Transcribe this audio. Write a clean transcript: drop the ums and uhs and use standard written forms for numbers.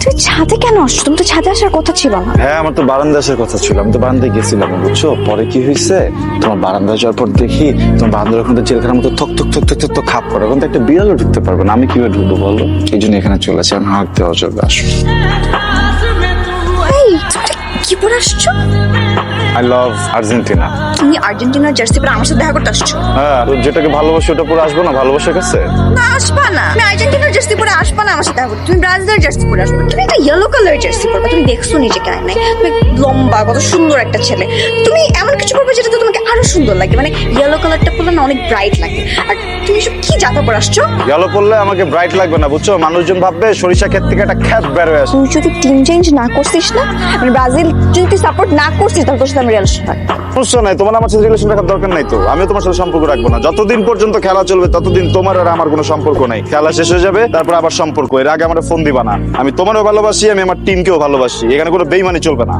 তুই ছাদে কেন আসছো? তুমি তো ছাদে আসার কথা ছিল না। হ্যাঁ, আমার তো বারান্দায় আসার কথা ছিল, আমি তো বারান্দায় গেছিলাম বুঝছো। পরে কি হয়েছে, তোমার বারান্দায় যাওয়ার পর দেখি তোমার বারান্দার ওখানে জেলখানার মতো থক থক থক থক থক থক খাপ করে, ওখান থেকে একটা বিড়ালও ঢুকতে পারবে না, আমি কিভাবে ঢুকবো বলো? এই জন্য এখানে চলে আসি, এখন হাঁটতে অযোগ্য। আসো। এই তুমি কি পরে আসছো? I love Argentina. তুমি আর্জেন্টিনার জার্সি পরে আমার সাথে দেখা করতে আসছো? হ্যাঁ, তো যেটাকে ভালোবাসি ওটা পরে আসবো না ভালোবাসার কাছে? না, আসবা না। তুমি আর্জেন্টিনার জার্সি পরে আসবা না আমার সাথে দেখা করতে। তুমি ব্রাজিলের জার্সি পরে আসবে। তুমি একটা ইয়েলো কালারের জার্সি পরবা। তুমি দেখছো নিজেকে আয়নায়, তুমি লম্বা, কত সুন্দর একটা ছেলে। তুমি এমন কিছু করবে যেটাতে তোমাকে আরো সুন্দর লাগে। মানে ইয়েলো কালারটা পরলে না অনেক ব্রাইট লাগে। আর তুমি সব কি জাতা পরে আসছো? গেলো পড়লে আমাকে ব্রাইট লাগবে না বুঝছো, মানুষজন ভাববে সরিষা ক্ষেত থেকে একটা খ্যাত বের হয়ে আসে। তুই যদি টিম চেঞ্জ না করছিস না, মানে ব্রাজিল যদি তুই সাপোর্ট না করছিস, তাহলে তোর সাথে আমি রিলেশন রাখবো। বুঝছো না, তোমার আমার সাথে রিলেশন রাখার দরকার নাই তো, আমিও তোমার সাথে সম্পর্ক রাখবো না। যতদিন পর্যন্ত খেলা চলবে ততদিন তোমার আর আমার কোনো সম্পর্ক নাই। খেলা শেষ হয়ে যাবে, তারপর আবার সম্পর্ক। এর আগে আমার ফোন দিবা না। আমি তোমারও ভালোবাসি, আমি আমার টিমকেও ভালোবাসি, এখানে কোনো বেইমানি চলবে না।